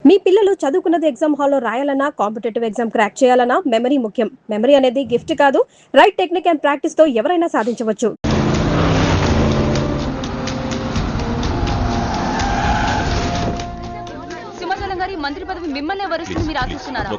మీ పిల్లలు చదువుకున్నది ఎగ్జామ్ హాల్లో రాయాలన్నా కాంపిటేటివ్ ఎగ్జామ్ క్రాక్ చేయాలన్నా మెమరీ ముఖ్యం. మెమరీ అనేది గిఫ్ట్ కాదు, రైట్ టెక్నిక్ అండ్ ప్రాక్టీస్ తో ఎవరైనా సాధించవచ్చు. మంత్రి పదవి మిమ్మల్ని వరుస్తుంది మీరు ఆశిస్తున్నారా?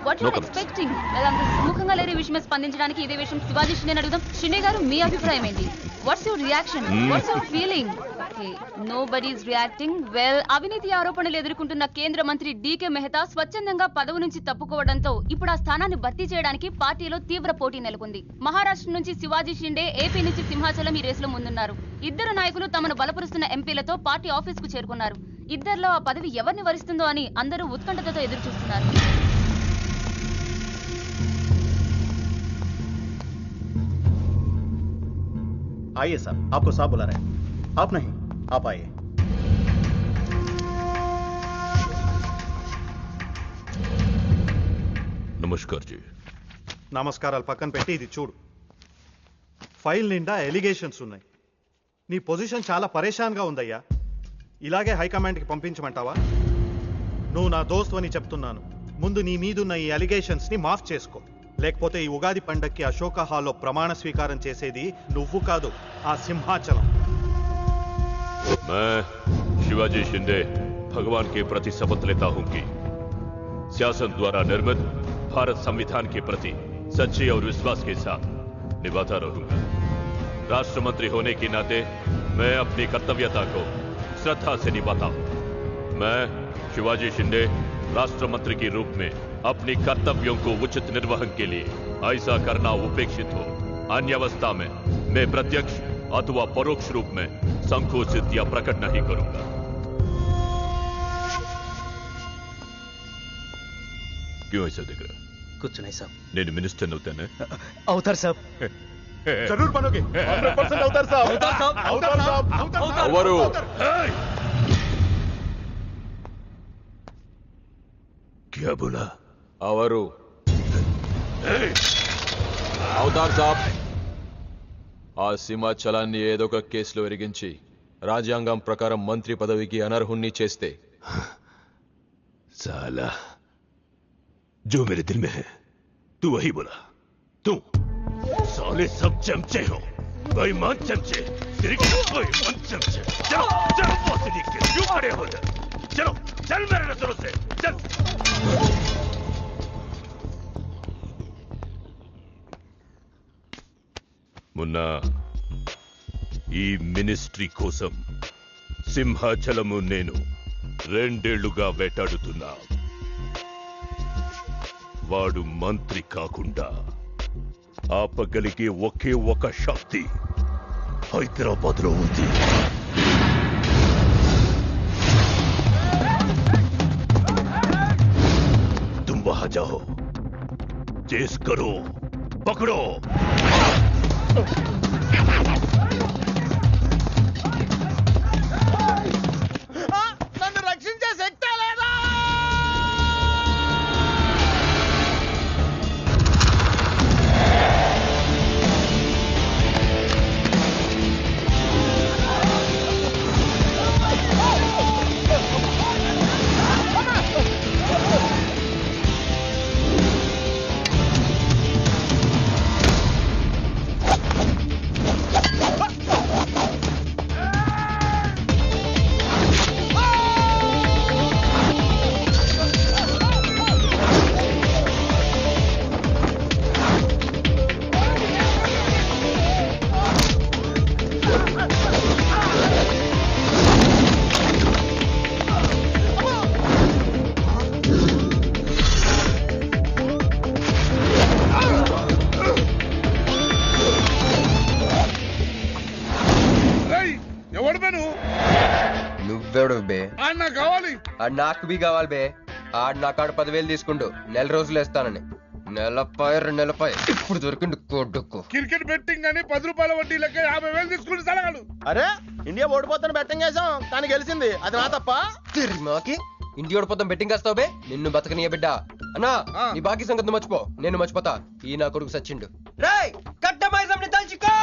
What you expecting? అంత సుముఖంగా లేని విషయమే స్పందించడానికి ఇదే విషయం శివాజీ షిండే అడుగుదాం. షిండే గారు మీ అభిప్రాయం ఏంటి? What's your reaction? What's your feeling? Okay, nobody is reacting. Well, అవినీతి ఆరోపణలు ఎదుర్కొంటున్న కేంద్ర మంత్రి డీకే మెహతా స్వచ్ఛందంగా పదవి నుంచి తప్పుకోవడంతో ఇప్పుడు ఆ స్థానాన్ని భర్తీ చేయడానికి పార్టీలో తీవ్ర పోటీ నెలకొంది. మహారాష్ట్ర నుంచి శివాజీ షిండే, ఏపీ నుంచి సింహాచలం ఈ రేసులో ముందున్నారు. ఇద్దరు నాయకులు తమను బలపరుస్తున్న ఎంపీలతో పార్టీ ఆఫీస్ కు చేరుకున్నారు. ఇద్దరిలో ఆ పదవి ఎవరిని వరిస్తుందో అని అందరూ ఉత్కంఠతతో ఎదురు చూస్తున్నారు. आइए साहब, आपको साहब बुला रहे हैं. आप नहीं, आप आइए. నమస్కార్ జీ. నమస్కారాలు పక్కన పెట్టి ఇది చూడు. ఫైల్ నిండా ఎలిగేషన్స్ ఉన్నాయి. నీ పొజిషన్ చాలా పరేషాన్గా ఉందయ్యా. ఇలాగే హైకమాండ్కి పంపించమంటావా? నువ్వు నా దోస్తు అని చెప్తున్నాను. ముందు నీ మీదున్న ఈ అలిగేషన్స్ని మాఫ్ చేసుకో. లేకపోతే ఈ ఉగాది పండక్కి అశోక హాల్లో ప్రమాణ స్వీకారం చేసేది నువ్వు కాదు, ఆ సింహాచలం. मैं शिवाजी शिंदे भगवान के प्रति शपथ लेता हूं कि शासन द्वारा निर्मित भारत संविधान के प्रति सच्चे और विश्वास के साथ निभाता रहूंगा. राष्ट्र मंत्री होने के नाते मैं अपनी कर्तव्यता को श्रद्धा से निभाता हूं. मैं शिवाजी शिंदे राष्ट्र मंत्री के रूप में अपनी कर्तव्यों को उचित निर्वहन के लिए ऐसा करना उपेक्षित हो. अन्य अवस्था में मैं प्रत्यक्ष अथवा परोक्ष रूप में संकोचित या प्रकट नहीं करूंगा. क्यों ऐसा दिख रहा? कुछ नहीं साहब. నేను మినిస్టర్ అవుతానే? అవుతారు సాబ్. जरूर बनोगे. 100% అవుతారు సాబ్. అవుతారు సాబ్. ఎవరు? क्या बोला? అవరు అవుతారు సాబ్. ఆ సింహాచలాన్ని ఏదో ఒక కేసులో ఎరిగించి రాజ్యాంగం ప్రకారం మంత్రి పదవికి అనర్హుణ్ణి చేస్తే साला जो मेरे दिल में है तू वही बोला. तू साले सब चमचे हो, बेईमान चमचे, तेरे बेईमान चमचे. चलो चलो बॉस लिख के क्यों खड़े हो जा? चलो चल मेरे नजरों से चल. मुन्ना, ఈ మినిస్ట్రీ కోసం సింహాచలము నేను 2 ఏళ్లుగా వేటాడుతున్నా. వాడు మంత్రి కాకుండా ఆపగలిగే ఒకే ఒక శక్తి హైదరాబాద్ లో ఉంది. तुम वहां जाओ, चेस करो, पकड़ो. నన్ను రక్షించే శక్తి లేదా? నువ్వెవడు బే? నాకు బి కావాలి బే. ఆడు నా కాడ 10,000 తీసుకుంటూ నెల రోజులు వేస్తానని. నెలపై 2 నెలపై ఇప్పుడు దొరికిండు కొడుకు. క్రికెట్ బెట్టింగ్ అని 10 రూపాయల వడ్డీ లెక్క 50,000 తీసుకుని సలగాడు. అరే, ఇండియా ఓడిపోతాను బెట్టింగ్ వేసాం కానీ గెలిచింది. అది నా తప్ప? మాకి ఇంటి ఓడిపోతాం బెట్టింగ్ వేస్తావు బే? నిన్ను బతకనియ బిడ్డ. అన్నా నీ బాకీ సంగతి మర్చిపో, నేను మర్చిపోతా. ఈ నా కొడుకు సచ్చిండు. రేయ్ కట్టమైజంని తలుచుకో.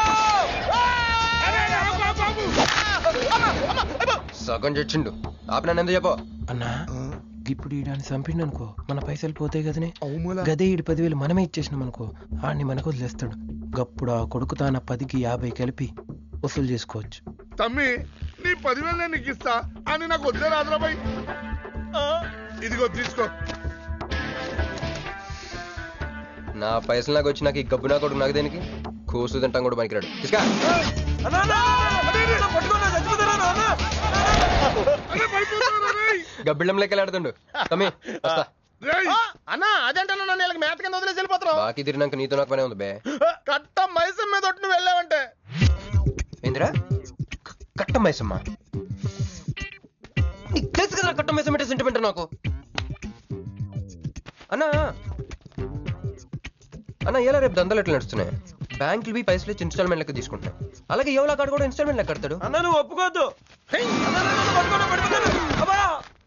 సగం చచ్చిండు. ఆపిన ఎందుకు చెప్పు అన్నా ఇప్పుడు ఈడాన్ని చంపిండు అనుకో మన పైసలు పోతాయి కదనే. గదే ఈడు 10,000 మనమే ఇచ్చేసినాం అనుకో ఆడిని మనకు వదిలేస్తాడు. గప్పుడు ఆ కొడుకు తాన 10కి 50 కలిపి వసూలు చేసుకోవచ్చు. తమ్మి నీ 10,000 నేను నీకు ఇస్తా అని నాకు వద్దే రాదురాబాయ్. ఇదిగో తీసుకో. నా పైసలు నాకు వచ్చి నాకు ఈ గబ్బు నా కొడుకు నాకు దేనికి కూసు తింటాం కూడా పనికిరాడు. తీసుకా గబ్బిళ్ళం లెక్కలు ఆడుతుండు. తమ్మి వస్తా. అన్నా అదేంటన్నా నేను మేత కింద వదిలేసి వెళ్ళిపోతావు. బాకీ తిరిగినాక నీతో నాకు పనే ఉంది బే. కట్ట మైసం మీద ఒట్టు నువ్వు వెళ్ళావంటే. ఏందిరా కట్ట మైసమ్మా? నీకు తెలుసు కదా కట్ట మైసం అంటే సెంటిమెంట్ నాకు. అన్నా అన్న ఎలా రేపు దందాలు ఎట్లా నడుస్తున్నాయి? బ్యాంకులు బి పైసలు ఇచ్చి ఇన్స్టాల్మెంట్ లెక్క తీసుకుంటాయి. అలాగే ఎవలా కాడు కూడా ఇన్స్టాల్మెంట్ లెక్క కడతాడు. అన్న నువ్వు ఒప్పుకోవద్దు.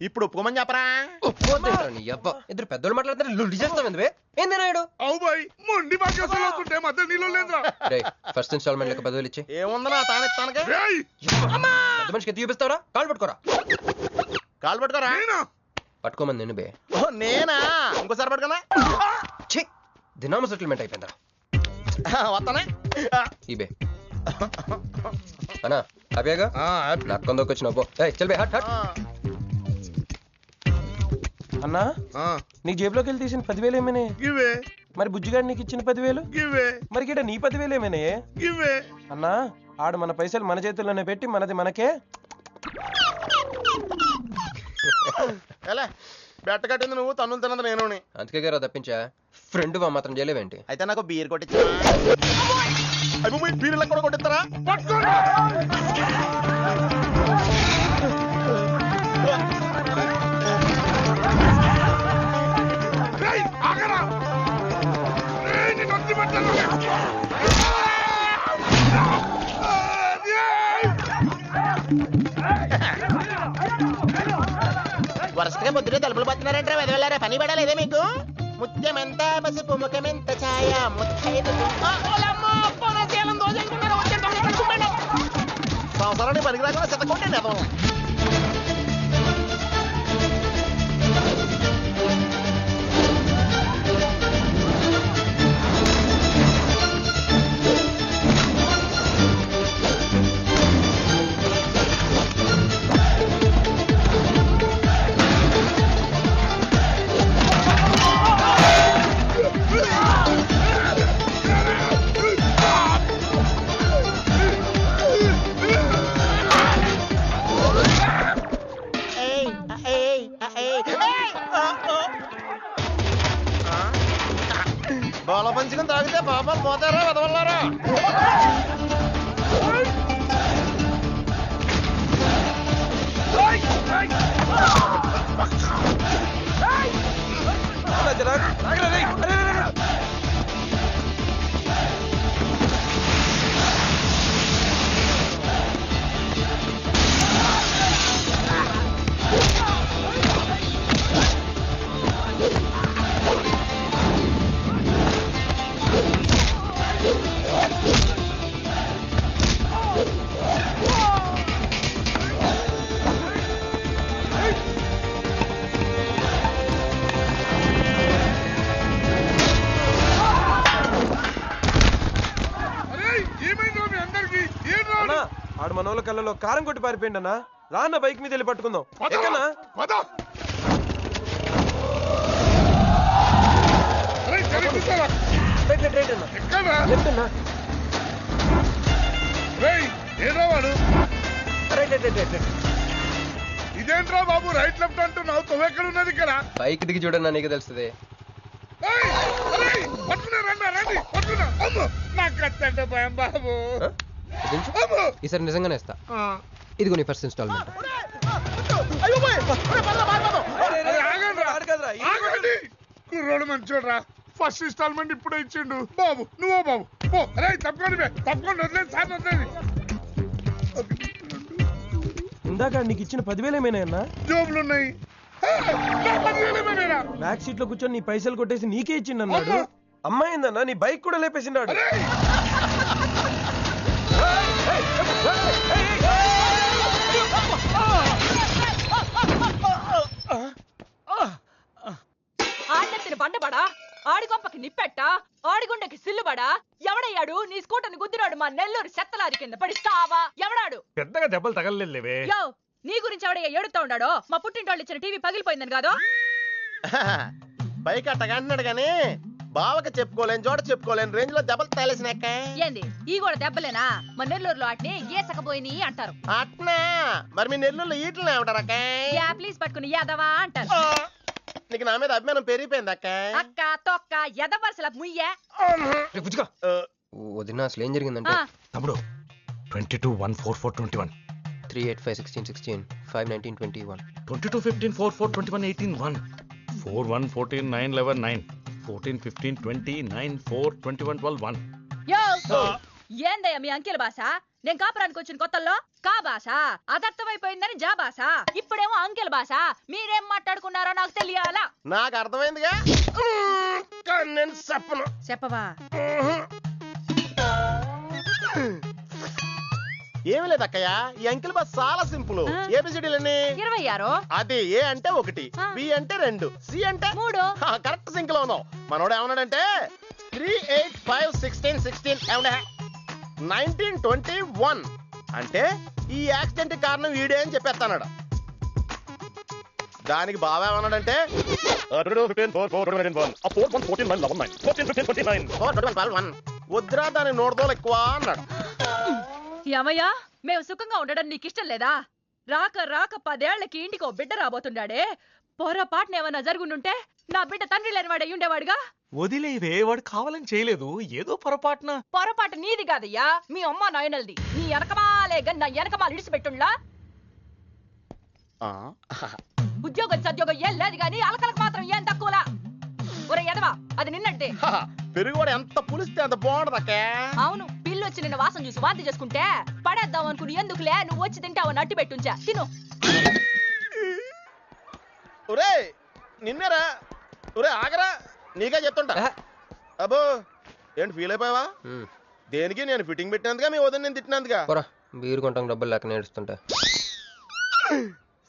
ఇప్పుడు ఒప్పుకోమని చెప్పరా? ఒప్పుకోద్దేంట్రా నీ అబ్బా. ఇద్దరు పెద్దోళ్ళు మాట్లాడుతారు లొల్లి చేస్తావు ఎందువే? ఏంది నాయుడు? అవు బాయ్ మొండి బాకేసులు అవుతుంటే మధ్య నీళ్ళు లేదురా. ఫస్ట్ ఇన్స్టాల్మెంట్ లెక్క 10,000 ఇచ్చి ఏముందనా తానెత్తానకే పెద్ద మనిషికి ఎత్తి చూపిస్తావరా? కాళ్ళు పట్టుకోరా. కాలు పట్టుకోరా. పట్టుకోమని నేను బే. నేనా? ఇంకోసారి పట్టుకోనా? ఛీ దినామ సెటిల్మెంట్ అయిపోయిందా? వస్తానే ఈ బే అన్నా హ్యాపీగా నాకు కొందరికి వచ్చిన చల్ బే హట్ హట్. అన్నా నీకు జేబులోకి వెళ్ళి తీసిన 10,000 ఏమైనా? ఇవే మరి బుజ్జిగాడు నీకు ఇచ్చిన 10,000? ఇవే మరి గిట నీ 10,000 ఏమైనా? ఇవే అన్నా ఆడు మన పైసలు మన చేతుల్లోనే పెట్టి మనది మనకే. ఎలా బెట్ట కట్టింది నువ్వు, తన్నులు తిన్నది నేను. అందుకే గారు తప్పించా ఫ్రెండ్ మాత్రం చేయలేవేంటి? అయితే నాకు బీర్ కొట్టించా. బీర్లకు కూడా కొట్టిస్తారా? వరుసగా పొద్దునే తలుపులు పడుతున్నారంటే వెదవెళ్ళారా? పని పడలేదే మీకు? ముత్యమెంత పసుపు ముఖమెంత ఛాయ సంవత్సరాన్ని పనికి రాకుండా చెత్తకొట్టండి అదో. బాల పంచుకుని తాగితే పాపాలు పోతారా వదవల్లారా? ఆడు మనోళ్ళ కళ్ళలో కారం కొట్టి పారిపోయింది అన్న. రాన్న బైక్ మీద వెళ్ళి పట్టుకుందాం. ఎక్కన్నా ఇదేంట్రా బాబు రైట్ లెఫ్ట్ అంటున్నావు? ఎక్కడ ఉన్నది ఇక్కడ? బైక్ దిగి చూడన్నా నీకు తెలుస్తుంది. బాబు ఈసారి నిజంగానే ఇస్తా. ఇదిగో నీ ఫస్ట్ ఇన్స్టాల్మెంట్. కుర్రోడు మంచోడ్రా. ఫస్ట్ ఇన్స్టాల్మెంట్ ఇప్పుడే ఇచ్చిండు. బాబు నువ్వు బాబు పో. అరే తప్పకుండా తప్పకుండా వదిలేదు సార్ వదిలేదు. ఇందాక నీకు ఇచ్చిన 10,000 ఏమైనా అన్నా? జోబులు ఉన్నాయి. బ్యాక్ సీట్ లో కూర్చొని నీ పైసలు కొట్టేసి నీకే ఇచ్చిండు అన్నాడు. అమ్మాయిందన్నా నీ బైక్ కూడా లేపేసిండాడు. బడా ఆడి కొంపకి నిప్పెట్ట ఆడిగుండెకి సిల్లుబడా ఎవడయ్యాడు నీ స్కూటర్ని గుద్దినాడు మా నెల్లూరు చెత్తలారి కింద పడిస్తావా ఎవడాడు పెద్దగా దెబ్బలు తగలలేవే యో నీ గురించి ఎవడయ్యా ఏడుతా ఉన్నాడో మా పుట్టింటోళ్ళు ఇచ్చిన టీవీ పగిలిపోయిందని కాదు పైకి అట్టగా అంటున్నాడు గానీ బావకి చెప్పుకోలేని చోట చెప్పుకోలేని రేంజ్ లో దెబ్బలు తేలేసినాక ఏంది ఈ కూడా దెబ్బలేనా మా నెల్లూరులో వాటిని గీసకపోయినాయి అంటారు అట్నా మరి మీ నెల్లూరులో ఈటలు ఏమంటారక్క యా ప్లీజ్ పట్టుకుని యాదవా అంటారు నీకు నా మీద అభిమానం పెరిగిపోయింది అక్క అక్క తొక్క ఎదవరసల ముయ్యే వదిన అసలు ఏం జరిగిందంటే తమ్ముడు 22-1-4-4-21 385-16-16 5-19-21 22-15-4-4-21-18-1 4-1-14-9-11-9 14-15-20-9-4-21-12-1 యో ఏందయ్యా మీ అంకెల భాష నేను కాపురానికి వచ్చిన కొత్తల్లో కా భాష అదర్థమైపోయిందని జా భాష ఇప్పుడేమో అంకెల భాష మీరేం మాట్లాడుకున్నారో నాకు తెలియాలా నాకు అర్థమైందిగా నేను చెప్పను చెప్పవా ఏమి లేదు అక్కయ్య ఈ అంకిల్ బస్ చాలా సింపుల్ ఏబిసిడీలన్నీ 26 అది ఏ అంటే 1 బి అంటే 2 సి అంటే 3 కరెక్ట్ సింక్ లో ఉన్నావు మనోడు ఏమన్నాడంటే 3-8-5-16-16 ఏమన్నా 19-21 అంటే ఈ యాక్సిడెంట్ కారణం వీడే అని చెప్పేస్తాడు. దానికి బాబా ఏమన్నాడంటే వద్దురా దాని నోడదోలు ఎక్కువ అన్నాడు. ఏమయ్యా మేము సుఖంగా ఉండడం నీకు ఇష్టం లేదా? రాక రాక 10 ఏళ్లకి ఇంటికి ఓ బిడ్డ రాబోతుండాడే, పొరపాటున ఏమన్నా జరుగుండుంటే నా బిడ్డ తండ్రి లేని వాడు అయ్యి ఉండేవాడుగా. వదిలేవే, వాడు కావాలని చేయలేదు, ఏదో పొరపాటున. పొరపాటు నీది కాదయ్యా, మీ అమ్మ నాయనల్ది. నీ వెనకమాలే నా వెనకమాలు ఇడిచిపెట్టుండ్లా. ఉద్యోగం సద్యోగం ఏం లేదు గాని అలకలకు మాత్రం ఏం తక్కువలా. ఒరే ఎదవా, అది నిన్నంటే పెరుగు కూడా ఎంత పులిస్తే అంత బాగుంటదక్కే. అవును, పిల్లు వచ్చి నిన్న వాసన చూసి వాంతి చేసుకుంటే పడేద్దాం అనుకుని ఎందుకులే నువ్వు వచ్చి తింటావని అట్టి పెట్టుంచా. తిను. ఒరే నిన్నరా, ఒరే ఆగరా, నీకే చెప్తుంటా. అబ్బో ఏంటి ఫీల్ అయిపోయావా? దేనికి? నేను ఫిట్టింగ్ పెట్టినందుగా మీ వదిన నేను తిట్టినందుగా? బీరు కొంటాం డబ్బులు లేక నేడుస్తుంటా.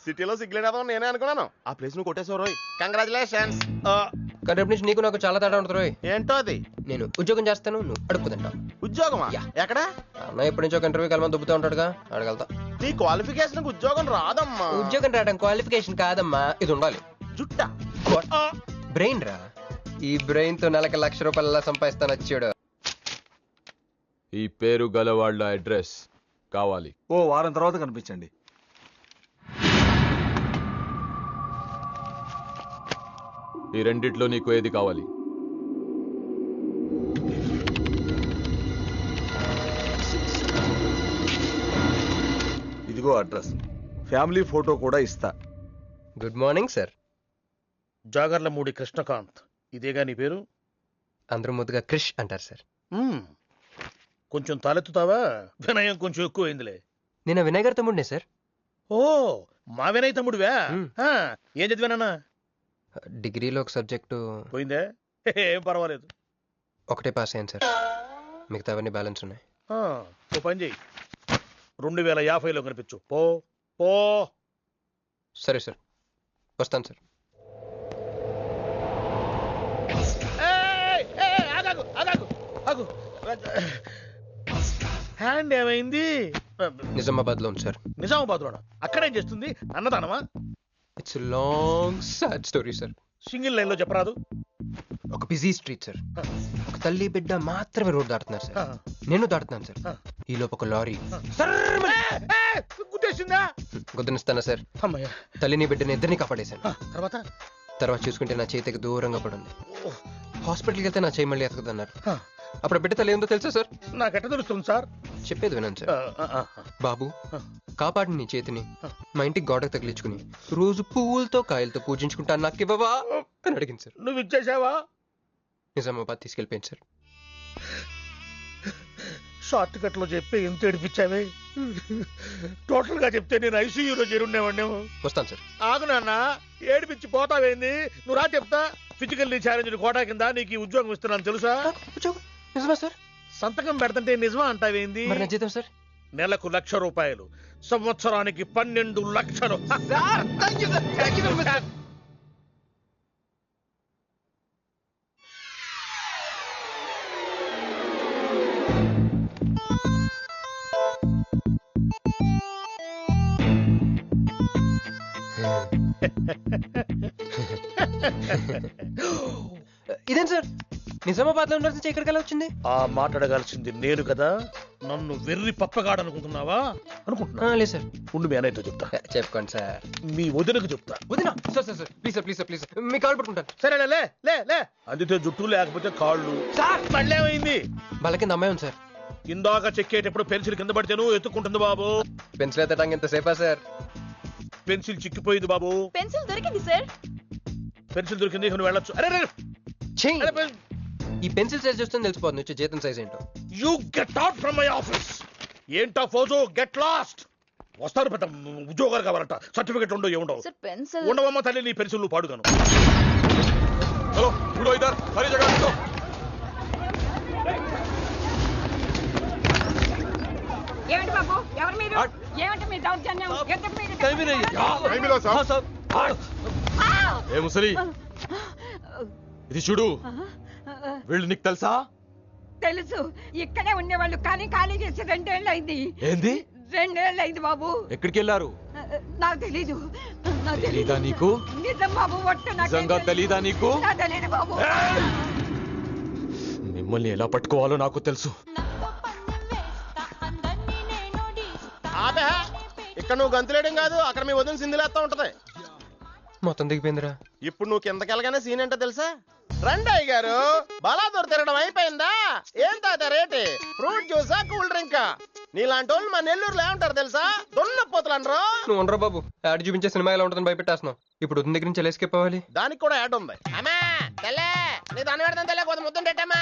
సిటీలో సిగ్గులేదా నేనే అనుకున్నాను. ఆ ప్లేస్ నువ్వు కొట్టేసావు రోయ్, కంగ్రాచులేషన్స్. కానీ రేపు నుంచి నీకు నాకు చాలా తేడా ఉంటుంది రోయ్. ఏంటో అది? నేను ఉద్యోగం చేస్తాను, నువ్వు అడుక్కు తింటావు. ఉద్యోగమా? ఎక్కడ? అన్న ఎప్పటి నుంచో ఒక ఇంటర్వ్యూ కలమని దుబ్బుతూ ఉంటాడుగా, అడగలుగుతా. నీ క్వాలిఫికేషన్ ఉద్యోగం రాదమ్మా. ఉద్యోగం రావడం క్వాలిఫికేషన్ కాదమ్మా, ఇది ఉండాలి. జుట్టా బ్రెయిన్ రా. ఈ బ్రెయిన్ తో నెలకి ₹1,00,000 సంపాదిస్తాను వచ్చాడు. ఈ పేరు గల వాళ్ళ అడ్రస్ కావాలి. ఓ వారం తర్వాత కనిపించండి. ఈ రెండిట్లో నీకు ఏది కావాలి? ఇదిగో అడ్రస్, ఫ్యామిలీ ఫోటో కూడా ఇస్తా. Good morning sir. Jagarlamudi Krishnakanth, ఇదేగా నీ పేరు? అందరూ ముద్దుగా క్రిష్ అంటారు సార్. కొంచెం తలెత్తుతావా? వినయం కొంచెం ఎక్కువైందిలే. నేను వినయ్ గారి తమ్ముడినే సార్. ఓ, మా వినయ్ తమ్ముడివా? ఏం చదివానన్నా? డిగ్రీలో ఒక సబ్జెక్టు పోయిందే. ఏం పర్వాలేదు, ఒకటే పాస్ అయ్యాను సార్, మిగతావన్నీ బ్యాలెన్స్ ఉన్నాయి. ఓ పని చెయ్యి, 2050లో కనిపించు. పో పో. సరే సార్, వస్తాను సార్. హ్యాండ్ ఏమైంది? నిజామాబాద్ లో ఉంది సార్. నిజామాబాద్ లోనా? అక్కడేం చేస్తుంది? అన్నదానమా? It's long sad story sir. Single line లో చెప్పరాదు? ఒక బిజీ స్ట్రీట్ సార్, ఒక తల్లి బిడ్డ మాత్రమే రోడ్ దాటుతున్నారు సార్. నేను దాటుతున్నాను సార్. ఈ లోపు ఒక లారీ గుద్దేసిందా? గుద్దనిస్తానా సార్? తల్లిని బిడ్డని ఇద్దరిని కాపాడేశాను. తర్వాత చూసుకుంటే నా చేతికి దూరంగా పడింది. హాస్పిటల్కి వెళ్తే నా చేయి మళ్ళీ ఎతకదన్నారు. అప్పుడు బిడ్డ తల్లి ఏందో తెలుసా సార్? నాకెట్ట తెలుస్తుంది సార్? చెప్పేది వినండి సార్. బాబు, కాపాడి నీ చేతిని మా ఇంటికి గోడకు తగిలించుకుని రోజు పువ్వులతో కాయలతో పూజించుకుంటా, నాకు ఇవ్వవా అని అడిగింది సార్. నువ్వు ఇచ్చేసావా? నిజామాబాద్ తీసుకెళ్ళిపోయింది సార్. షార్ట్ కట్ లో చెప్పి ఎంత ఏడిపించావే. టోటల్ గా చెప్తే నేను ఐసీయూలో చేరుండేవాడినేమో. వస్తాను సార్. ఆగు నాన్న, ఏడిపించి పోతావేంది? నువ్వు రా చెప్తా. ఫిజికల్లీ ఛాలెంజ్ కోటా కింద నీకు ఉద్యోగం ఇస్తున్నాను తెలుసా? నిజమా సార్? సంతకం పెడతంటే నిజమా అంటావేంది? మరి నా జీతం సార్? నెలకు ₹1,00,000, సంవత్సరానికి 12 లక్షలు. ఇదేం సార్ నిజామాబాద్ లో ఉండాల్సి ఇక్కడికి ఎలా వచ్చింది? ఆ మాట్లాడగాల్సింది నేను కదా, నన్ను వెర్రి పప్పగాడనుకుంటున్నావా? అనుకుంటున్నా లేదు సార్. ఉండు మీ అన్నయ్యతో చెప్తా. చెప్పుకోండి సార్. మీ వదినకు చెప్తా. వదినా sir sir sir please sir please sir please me call పట్టుకుంటాను. సరే లే లే లే అందితే జుట్టు లేకపోతే కాళ్ళు. మళ్ళీ ఏమైంది? వాళ్ళ కింద అమ్మాయి ఉంది సార్. ఇందాక చెక్కేటప్పుడు పెన్సిల్ కింద పడితేను ఎత్తుకుంటుంది బాబు. పెన్సిల్ ఎత్తడానికి ఎంతసేపా సార్? పెన్సిల్ చిక్కిపోయింది బాబు. పెన్సిల్ దొరికింది సార్. పెన్సిల్ దొరికింది, నువ్వు వెళ్ళొచ్చు. అరే ఈ పెన్సిల్ సైజ్ చూస్తుంది తెలిసిపోతుంది వచ్చే జీతం సైజ్ ఏంటో. You get out from my office. ఏంటా ఫోజు, గెట్ లాస్ట్. వస్తారు పెద్ద ఉద్యోగాలు కావాలంట, సర్టిఫికెట్ ఉండవు ఏముండవు. సార్ పెన్సిల్ ఉండవమ్మ తల్లి, నీ పెన్సిల్ నువ్వు పాడుగాను. హలో చూడో ఇద్దరు హరి జగన్. ఏమిటి బాబు, ఎవరి మీద ఏమిటి మీ దౌర్జన్యం? ఏ ముసలి ఇది చూడు, వీళ్ళు నీకు తెలుసా? తెలుసు, ఇక్కడే ఉండేవాళ్ళు కానీ ఖాళీ చేసి 2 ఏళ్ళు అయింది. ఏంది? 2 ఏళ్ళు అయింది బాబు. ఎక్కడికి వెళ్ళారు? నాకు తెలీదు. తెలీదా నీకు? నిజం బాబు, ఒట్టు నిజంగా తెలీదా నీకు? తెలీదు బాబు. మిమ్మల్ని ఎలా పట్టుకోవాలో నాకు తెలుసు. ఆపే, ఇక్కడ నువ్వు గంతులేయడం కాదు, అక్కడ మీ వదిన సింధులేస్తా ఉంటది. మొత్తం దిగిపోయిందిరా. ఇప్పుడు నువ్వు కిందకెళ్ళగానే సీన్ ఏంటో తెలుసా? రండి అయ్య గారు, బలాదూర్ తిరగడం అయిపోయిందా? ఏం తాత రేటు? ఫ్రూట్ జ్యూసా, కూల్ డ్రింకా? నీలాంటి వాళ్ళు మా నెల్లూరులో ఏమంటారు తెలుసా? దొన్నపోతులు అనరు. నువ్వు ఉండరా బాబు, యాడ్ చూపించే సినిమా ఎలా ఉంటుందని భయపెట్టేస్తున్నావు. ఇప్పుడు వదిన దగ్గర నుంచి ఎలా ఎస్కేప్ అవ్వాలి? దానికి కూడా యాడ్ ఉంది. అమ్మా తెల్లే, నీ దాన్ని పెడతాను తెల్లే, కొంత ముద్దు పెట్టమ్మా.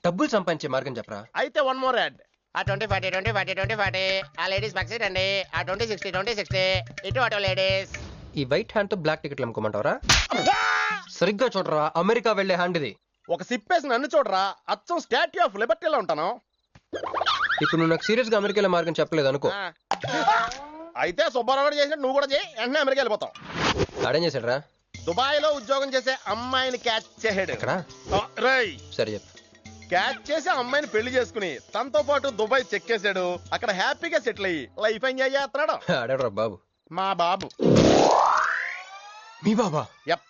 డబ్బులు సంపాదించే మార్గం చెప్పరా. అయితే 1 more యాడ్. ఆ 20-40 20-40 20-40 ఆ లేడీస్ పక్షి రండి. ఆ 20-60 20-60 ఇటు అటు లేడీస్. ఈ వైట్ హ్యాండ్ తో బ్లాక్ టికెట్లు అమ్ముకోమంటావరా? సరిగ్గా చూడరా, అమెరికా వెళ్లే హ్యాండ్ ఇది. ఒక సిప్పేసి నన్ను చూడరా, అచ్చం స్టాట్యూ ఆఫ్ లిబర్టీలో ఉంటాను. ఇప్పుడు నువ్వు నాకు సీరియస్ గా అమెరికా మార్గం చెప్పలేదు అనుకో. అయితే సుబ్బారావు చేసినట్టు నువ్వు కూడా చేయి, వెంటనే అమెరికా వెళ్ళిపోతాం. ఆడేం చేశాడు రా? దుబాయ్ లో ఉద్యోగం చేసే అమ్మాయిని క్యాచ్ చేసాడు. సరే చెప్పు. క్యాచ్ చేసి అమ్మాయిని పెళ్లి చేసుకుని తనతో పాటు దుబాయ్ చెక్కేశాడు. అక్కడ హ్యాపీగా సెటిల్ అయ్యి లైఫ్ ఎంజాయ్ చేస్తున్నాడు. ఆడాడు బాబు. మా బాబు. మీ బాబా? యప్.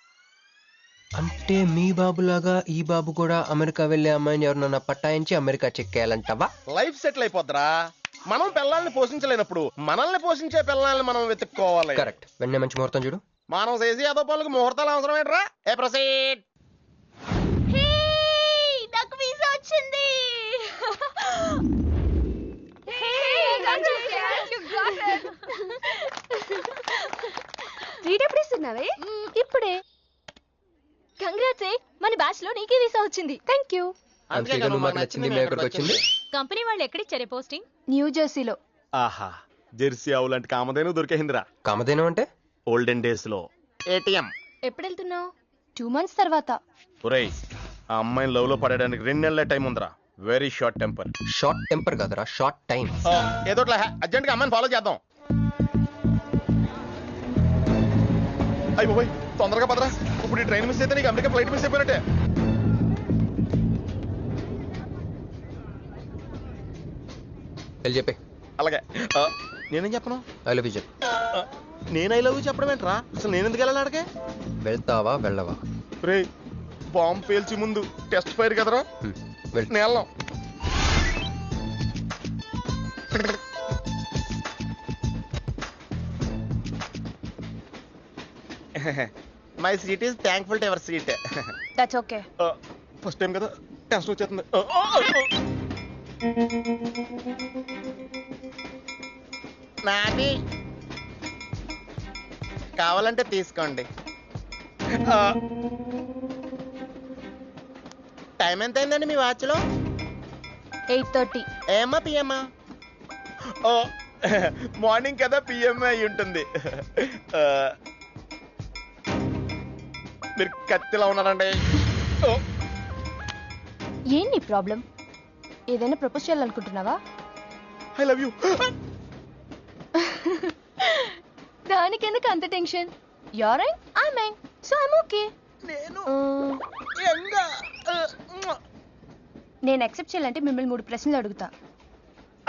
అంటే మీ బాబులాగా ఈ బాబు కూడా అమెరికా వెళ్లే అమ్మాయిని ఎవరినన్నా పట్టాయించి అమెరికా చెక్కేయాలంటావా? లైఫ్ సెటిల్ అయిపోద్దిరా. మనం పిల్లల్ని పోషించలేనప్పుడు మనల్ని పోషించే పిల్లల్ని మనం వెతుక్కోవాలి. కరెక్ట్. వెంటనే మంచి ముహూర్తం చూడు. మనం చేసి ఏదో పనులకు ముహూర్తాలు అవసరం ఏంట్రా? ఏ ప్రొసీడ్. నాకు వీసా వచ్చింది. రీడ్ ఎప్పుడు ఇస్తున్నావే? ఇప్పుడే. కంగ్రాట్స్, మన బ్యాచ్ లో నీకే వీసా వచ్చింది. Thank you. అంతేగా నువ్వు మాకు నచ్చింది, మేము ఎక్కడికి వచ్చింది. కంపెనీ వాళ్ళు ఎక్కడిచ్చారే పోస్టింగ్? న్యూ జెర్సీలో. ఆహా, జెర్సీ ఆవు లాంటి కామధేను దొరికేహిందిరా. కామధేను అంటే? ఓల్డెన్ డేస్ లో ఏటీఎం. ఎప్పుడు వెళ్తున్నావు? 2 months తర్వాత. ఒరేయ్, ఆ అమ్మాయిని లవ్ లో పడడానికి 2 నెలల టైం ఉందిరా. Very short temper. Short temper కాదురా, షార్ట్ టైం. ఏదో అర్జెంట్ గా అమ్మాయిని ఫాలో చేద్దాం. అయ్యి బాయ్, తొందరగా పదరా. ఇప్పుడు ఈ ట్రైన్ మిస్ అయితే నీకు అమెరికా ఫ్లైట్ మిస్ అయిపోయినట్టే. వెళ్ళి చెప్పే. అలాగే. నేనేం చెప్పను? ఐ లవ్ యూ చెప్పు. నేను ఐ లవ్ యూ చెప్పడం ఏంట్రా? అసలు నేను ఎందుకు వెళ్ళాలి అడిగే? వెళ్తావా వెళ్ళవా? రే, బాంబు పేల్చి ముందు టెస్ట్ ఫైర్ కదరా. నేను వెళ్ళాం. My seat is thankful to ever seat. That's okay. First time కదా, టెన్షన్ వచ్చేస్తుంది. నాది కావాలంటే తీసుకోండి. టైం ఎంత అయిందండి మీ వాచ్లో? 8:30. ఏమ్మా పిఎమ్మా? ఓ, మార్నింగ్ కదా, పిఎంఏ అయి ఉంటుంది. మీరు కత్తిలా ఉన్నారండి. ఏంటి ప్రాబ్లం? ఏదైనా ప్రపోజ్ చేయాలనుకుంటున్నావా? I love you. దానికి ఎందుకు అంత tension? You're young, I young, so I'm okay. నేను యాక్సెప్ట్ చేయాలంటే మిమ్మల్ని 3 ప్రశ్నలు అడుగుతా.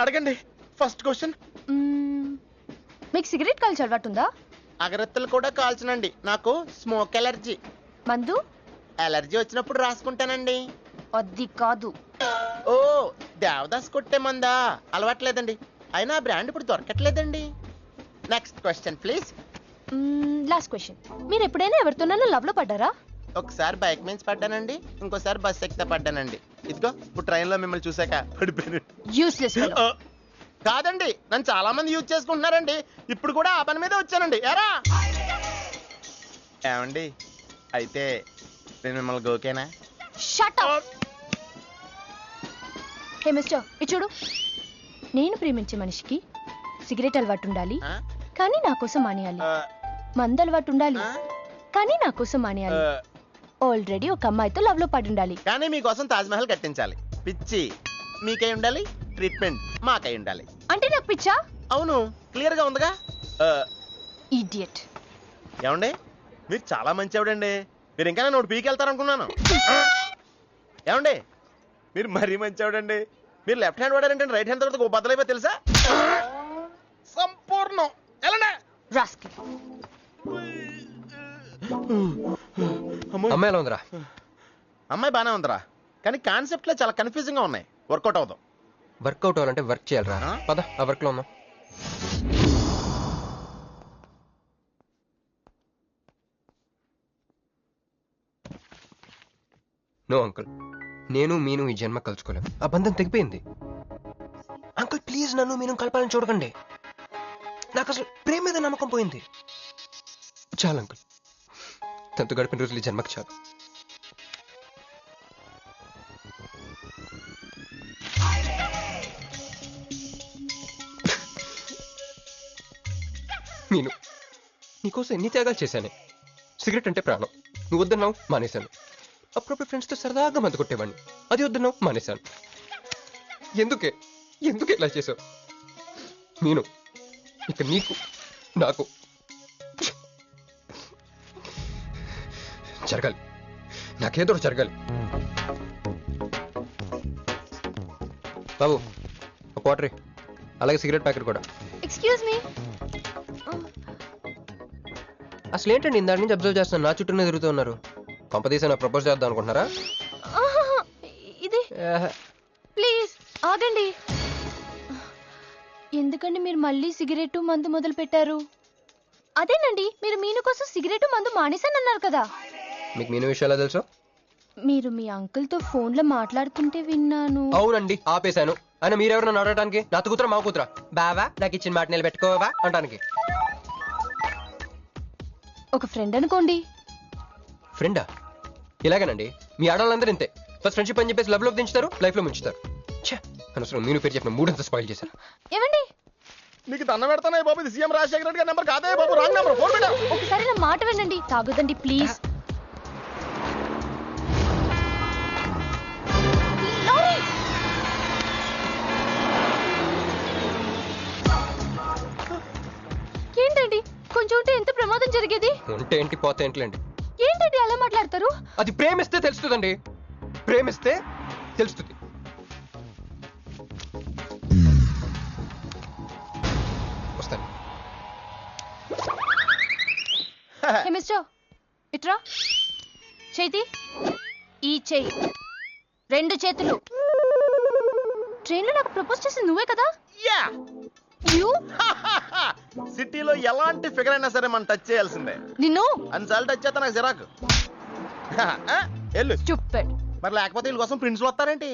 అడగండి. First question. మీకు సిగరెట్ కాల్చి అలవాటు ఉందా? అగరత్తులు కూడా కాల్చనండి, నాకు స్మోక్ ఎలర్జీ. మందు ఎలర్జీ వచ్చినప్పుడు రాసుకుంటానండి. అది కాదు. ఓ దేవదాస్ కొట్టే మందా? అలవాట్లేదండి, అయినా బ్రాండ్ ఇప్పుడు దొరకట్లేదండి. Next question please. Last question. మీరు ఎప్పుడైనా ఎవరితోనైనా లవ్ లో పడ్డారా? ఒకసారి బైక్ మీద పడ్డానండి, ఇంకోసారి బస్ ఎక్కితే పడ్డానండి. ఇదిగో ఇప్పుడు ట్రైన్ లో మిమ్మల్ని చూసాక పడిపోయాను. Useless fellow. కాదండి, నన్ను చాలా మంది యూజ్ చేసుకుంటున్నారండి. ఇప్పుడు కూడా ఆ పని మీద వచ్చానండి. ఎరా ఏమండి, అయితే నేను మిమ్మల్ని గోకేనా? Shut up. హే మిస్టర్, ఇది చూడు. నేను ప్రేమించే మనిషికి సిగరెట్ అలవాటు ఉండాలి, కానీ నా కోసం మానేయాలి. మందు అలవాటు ఉండాలి, కానీ నా కోసం మానేయాలి. ఆల్రెడీ ఒక అమ్మాయితో లవ్ లో పడి ఉండాలి, కానీ మీకోసం తాజ్ మహల్ కట్టించాలి. పిచ్చి మీకై ఉండాలి, ట్రీట్మెంట్ మాకై ఉండాలి. అంటే నాకు పిచ్చా? అవును, క్లియర్ గా ఉందిగా. ఇడియట్. ఏమండి, మీరు చాలా మంచి ఆవిడండి. మీరు ఇంకా నన్ను పీకెళ్తారనుకున్నాను. ఏమండి, మీరు మరీ మంచి ఆవిడండి. మీరు లెఫ్ట్ హ్యాండ్ వాడారంటే రైట్ హ్యాండ్ తర్వాత బద్దలైపోయి తెలుసా? సంపూర్ణం. ఎలానే అమ్మాయి ఎలా ఉందిరా? అమ్మాయి బానే ఉందిరా, కానీ కాన్సెప్ట్ లో చాలా కన్ఫ్యూజింగ్ గా ఉన్నాయి. వర్కౌట్ అవుదాం. వర్కౌట్ అవ్వాలంటే వర్క్ చేయాలరా. పద ఆ వర్క్ లో ఉన్నాం. నో అంకుల్, నేను మీను ఈ జన్మ కలుసుకోలేం. ఆ బంధం తెగిపోయింది. అంకుల్ ప్లీజ్ నన్ను మీను కలపాలని చూడకండి. నాకు అసలు ప్రేమ మీద నమ్మకం పోయింది. చాలు అంకుల్, తనతో గడిపిన రోజులు ఈ జన్మకి చాలు. నేను నీకోసం ఎన్ని త్యాగాలు చేశానే. సిగరెట్ అంటే ప్రాణం, నువ్వు వద్దన్నావు మానేశాను. అప్పుడప్పుడు ఫ్రెండ్స్తో సరదాగా మందు కొట్టేవాడిని, అది వద్దన్నావు మానేశాను. ఎందుకే ఎందుకు ఇలా చేసావు? నేను ఇక నీకు నాకు జరగాలి, నాకేదో జరగాలి. బాబు ఒక వాటర్, అలాగే సిగరెట్ ప్యాకెట్ కూడా. Excuse me. అసలు ఏంటండి ఇందాక నుంచి అబ్జర్వ్ చేస్తున్నాను, నా చుట్టూనే తిరుగుతూ ఉన్నారు. పంపదీసా నా ప్రపోజ్ చేద్దాం అనుకుంటున్నారా? ఇది ప్లీజ్ ఆగండి. ఎందుకండి మీరు మళ్ళీ సిగరెట్ మందు మొదలు పెట్టారు? అదేనండి, మీరు మీను కోసం సిగరెట్ మందు మానేశానన్నారు కదా. మీకు మీను విషయాలు తెలుసు? మీరు మీ అంకుల్ తో ఫోన్ లో మాట్లాడుతుంటే విన్నాను. అవునండి, ఆపేశాను. ఆయన మీరెవరన్నా అడగటానికి? నా కూతురా మా కూతురా? బావా నాకు ఇచ్చిన మాట నిలబెట్టుకోవా అంటానికి. ఒక ఫ్రెండ్ అనుకోండి. ఫ్రెండా? ఇలాగేనండి, మీ ఆడవాళ్ళందరూ ఇంతే. ఫస్ట్ ఫ్రెండ్షిప్ అని చెప్పేసి లవ్ లో దించుతారు, లైఫ్ లో ముంచుతారు. అనవసరం మీను పేరు చెప్పిన మూడంతా స్పాయిల్ చేశారు. ఏమండి, నీకు దండ పెడతానే బాబు, ఇది సీఎం రాజశేఖర రెడ్డి గారి నెంబర్ కాదే బాబు, రాంగ్ నెంబర్. ఫోన్ పెట్టా. ఒకసారి నా మాట వినండి. తాగొద్దండి ప్లీజ్. ఏంటండి, కొంచెం ఉంటే ఎంత ప్రమాదం జరిగేది. ఉంటే ఏంటి, పోతే ఏంటిలేండి. ఏంటండి అలా మాట్లాడతారు? అది ప్రేమిస్తే తెలుస్తుందండి, ప్రేమిస్తే తెలుస్తుంది. వస్తాను. హే మిస్టర్, ఇట్రా. చేతి ఈ చేయి, రెండు చేతులు. ట్రైన్లో నాకు ప్రపోజ్ చేసి నువ్వే కదా? యా. యు సిటీలో ఎలాంటి ఫిగర్ అయినా సరే మనం టచ్ చేయాల్సిందే. నిన్ను అన్నిసార్లు టచ్ చేస్తా నాకు చిరాకు. ఎల్లు. స్టూపిడ్. మరి లేకపోతే వీళ్ళ కోసం ప్రిన్స్లు వస్తారేంటి?